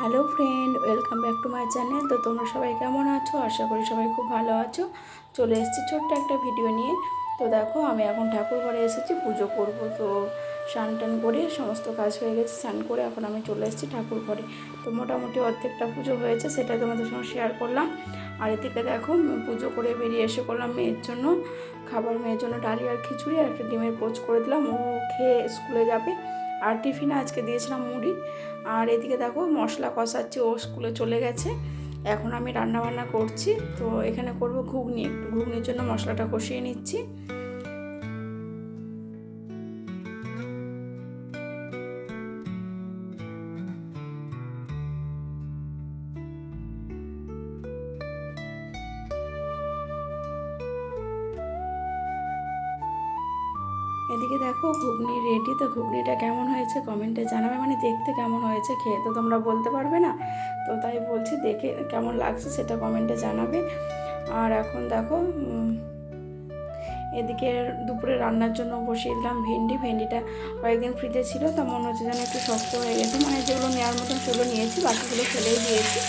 Hello friend, welcome back to my channel. তো তোমরা সবাই কেমন আছো? আশা করি সবাই খুব ভালো আছো। চলে এসেছি ছোট্ট একটা ভিডিও নিয়ে। তো দেখো, আমি এখন ঠাকুর ঘরে এসেছি, পুজো করব। তো স্নান টান করে সমস্ত কাজ হয়ে গেছে, স্নান করে এখন আমি চলে এসেছি ঠাকুর ঘরে। তো মোটামুটি অর্ধেকটা পুজো হয়েছে, সেটাই তোমাদের সঙ্গে শেয়ার করলাম। আর এদিকে দেখো, পুজো করে বেরিয়ে এসে করলাম মেয়ের জন্য খাবার, মেয়ের জন্য ডালি আর খিচুড়ি আর একটা ডিমের পোচ করে দিলাম, ও খেয়ে স্কুলে যাবে। আর টিফিনে আজকে দিয়েছিলাম মুড়ি। আর এদিকে দেখো মশলা কষাচ্ছি, ও স্কুলে চলে গেছে। এখন আমি রান্না বান্না করছি। তো এখানে করব ঘুগনি, একটু ঘুগনির জন্য মশলাটা কষিয়ে নিচ্ছি। এদিকে দেখো ঘুগনি রেডি। তো ঘুগনিটা কেমন হয়েছে কমেন্টে জানাবে, মানে দেখতে কেমন হয়েছে, খেয়ে তো তোমরা বলতে পারবে না। তো তাই বলছি, দেখে কেমন লাগছে সেটা কমেন্টে জানাবে। আর এখন দেখো এদিকে দুপুরে রান্নার জন্য বসিয়ে দিলাম ভেন্ডিটা কয়েকদিন ফ্রিজে ছিল, তা মনে হচ্ছে যেন একটু শক্ত হয়ে গেছে, মানে যেগুলো নেওয়ার মতন সেগুলো নিয়েছি, বাকিগুলো ফেলেই দিয়েছি।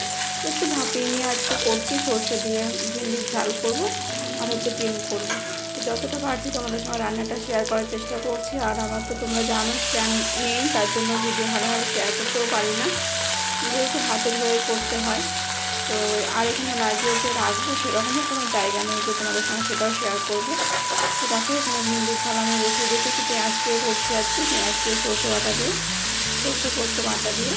একটু ভাপিয়ে নিয়ে আজকে করছি, সর্ষে দিয়ে ভেন্ডির ঝাল করবো আর ডিম করবো। যতটা পারছি তোমাদের সঙ্গে রান্নাটা শেয়ার করার চেষ্টা করছি। আর আমার তো তোমরা জানো স্ট্যান্ড নেই, তার জন্য ভিডিও ভালোভাবে শেয়ার করতেও পারি না, যেহেতু হাতের হয়ে করতে হয়। তো আর এখানে লাগিয়ে যে রাখবো সেরকমও কোনো জায়গা নেই যে তোমাদের সঙ্গে সেটাও শেয়ার করবো। তো দেখো এখানে ভিন্ডির থালা আমি বসে রেখেছি, পেঁয়াজ দিয়ে করতে যাচ্ছি, পেঁয়াজ দিয়ে সরষে বাটা দিয়ে, সরষে পোস্ত বাটা দিয়ে।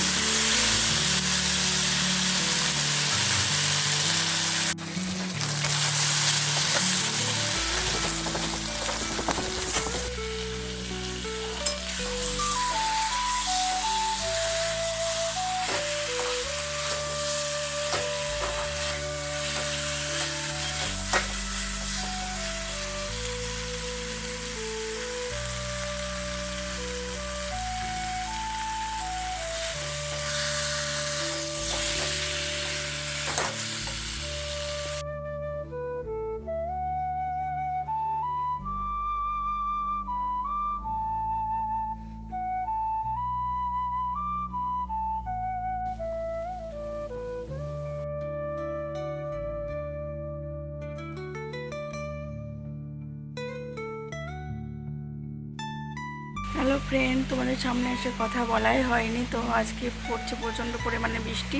হ্যালো ফ্রেন্ড, তোমাদের সামনে এসে কথা বলাই হয়নি। তো আজকে পড়ছে প্রচণ্ড পরিমাণে বৃষ্টি।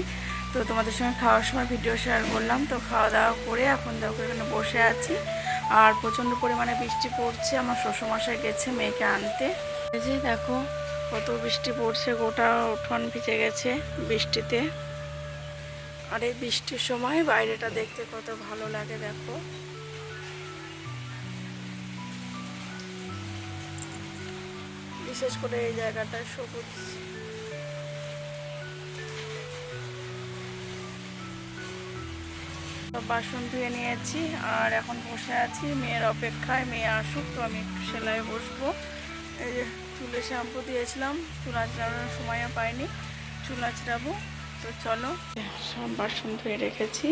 তো তোমাদের সঙ্গে খাওয়ার সময় ভিডিও শেয়ার করলাম। তো খাওয়া দাওয়া করে এখন দেখো এখানে বসে আছি। আর প্রচণ্ড পরিমাণে বৃষ্টি পড়ছে, আমার শ্বশুরমশাই গেছে মেয়েকে আনতে। এই যে দেখো কত বৃষ্টি পড়ছে, গোটা উঠোন ভিজে গেছে বৃষ্টিতে। আর এই বৃষ্টির সময় বাইরেটা দেখতে কত ভালো লাগে দেখো। বিশেষ করে এই জায়গাটা সবুজ। বাসন ধুয়ে নিয়েছি আর এখন বসে আছি মেয়ের অপেক্ষায়, মেয়ে আসুক। তো আমি একটু সেলাই বসবো। এই যে চুলে শ্যাম্পু দিয়েছিলাম, চুল আঁচড়ানোর সময়ও পাইনি, চুল আঁচড়াবো। তো চলো, সব বাসন ধুয়ে রেখেছি।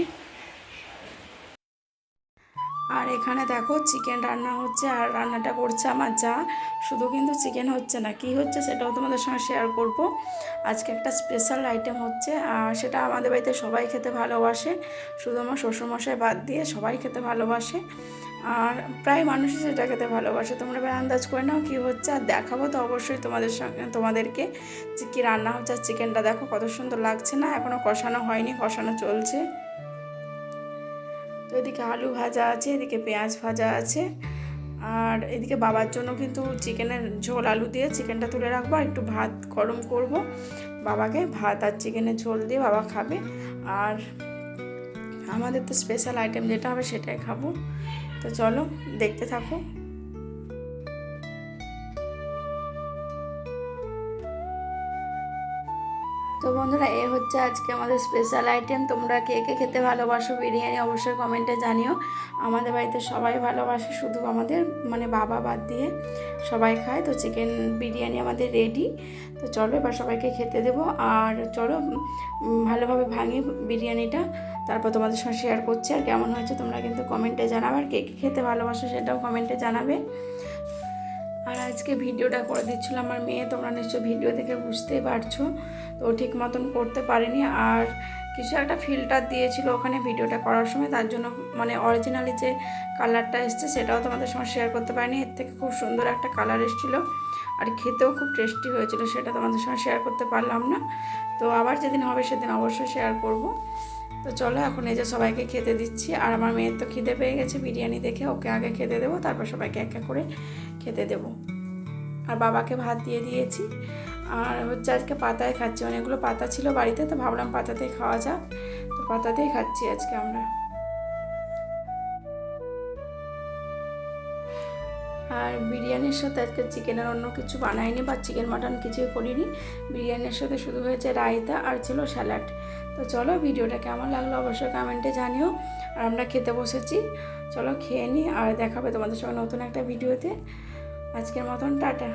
আর এখানে দেখো চিকেন রান্না হচ্ছে, আর রান্নাটা করছে আমার যা। শুধু কিন্তু চিকেন হচ্ছে না, কি হচ্ছে সেটাও তোমাদের সঙ্গে শেয়ার করব। আজকে একটা স্পেশাল আইটেম হচ্ছে, আর সেটা আমাদের বাড়িতে সবাই খেতে ভালোবাসে, শুধু আমার শ্বশুরমশাই বাদ দিয়ে সবাই খেতে ভালোবাসে। আর প্রায় মানুষই সেটা খেতে ভালোবাসে। তোমরা এবার আন্দাজ করে নাও কী হচ্ছে। আর দেখাবো তো অবশ্যই তোমাদেরকে যে কী রান্না হচ্ছে। আর চিকেনটা দেখো কত সুন্দর লাগছে না, এখনও কষানো হয়নি, কষানো চলছে। তো এদিকে আলু ভাজা আছে, এদিকে পেঁয়াজ ভাজা আছে। আর এদিকে বাবার জন্য কিন্তু চিকেনের ঝোল আলু দিয়ে চিকেনটা তুলে রাখবো, আর একটু ভাত গরম করব বাবাকে, ভাত আর চিকেনের ঝোল দিয়ে বাবা খাবে। আর আমাদের তো স্পেশাল আইটেম যেটা হবে সেটাই খাবো। তো চলো দেখতে থাকো। তো বন্ধুরা, এ হচ্ছে আজকে আমাদের স্পেশাল আইটেম। তোমরা কে কে খেতে ভালোবাসো বিরিয়ানি অবশ্যই কমেন্টে জানিও। আমাদের বাড়িতে সবাই ভালোবাসে, শুধু আমাদের মানে বাবা বাদ দিয়ে সবাই খায়। তো চিকেন বিরিয়ানি আমাদের রেডি। তো চলো এবার সবাইকে খেতে দেবো। আর চলো ভালোভাবে ভাঙি বিরিয়ানিটা, তারপর তোমাদের সঙ্গে শেয়ার করছি। আর কেমন হয়েছে তোমরা কিন্তু কমেন্টে জানাবে, আর কে কে খেতে ভালোবাসো সেটাও কমেন্টে জানাবে। আর আজকে ভিডিওটা করে দিচ্ছিল আমার মেয়ে, তোমরা নিশ্চয়ই ভিডিও দেখে বুঝতেই পারছো। তো ঠিক মতন করতে পারিনি, আর কিছু একটা ফিল্টার দিয়েছিল ওখানে ভিডিওটা করার সময়, তার জন্য মানে অরিজিনালি যে কালারটা এসছে সেটাও তোমাদের সঙ্গে শেয়ার করতে পারিনি। এর থেকে খুব সুন্দর একটা কালার এসেছিলো আর খেতেও খুব টেস্টি হয়েছিল, সেটা তোমাদের সঙ্গে শেয়ার করতে পারলাম না। তো আবার যেদিন হবে সেদিন অবশ্যই শেয়ার করব। তো চলো এখন এই যে সবাইকে খেতে দিচ্ছি, আর আমার মেয়ের তো খিদে পেয়ে গেছে বিরিয়ানি দেখে, ওকে আগে খেতে দেবো, তারপর সবাইকে এক এক করে খেতে দেবো। আর বাবাকে ভাত দিয়ে দিয়েছি, আর হচ্ছে আজকে পাতায় খাচ্ছি, অনেকগুলো পাতা ছিল বাড়িতে, তো ভাবলাম পাতাতেই খাওয়া যাক, তো পাতাতেই খাচ্ছি আজকে আমরা। আর বিরিয়ানির সাথে আজকে চিকেনের অন্য কিছু বানাইনি বা চিকেন মাটন কিছুই করিনি, বিরিয়ানির সাথে শুধু হয়েছে রায়তা আর ছিল স্যালাড। তো চলো ভিডিওটা কেমন লাগলো অবশ্যই কমেন্টে জানিও। আর আমরা খেতে বসেছি, চলো খেয়ে নিই, আর দেখাবে তোমাদের সঙ্গে নতুন একটা ভিডিওতে। আজকের মতন টাটা।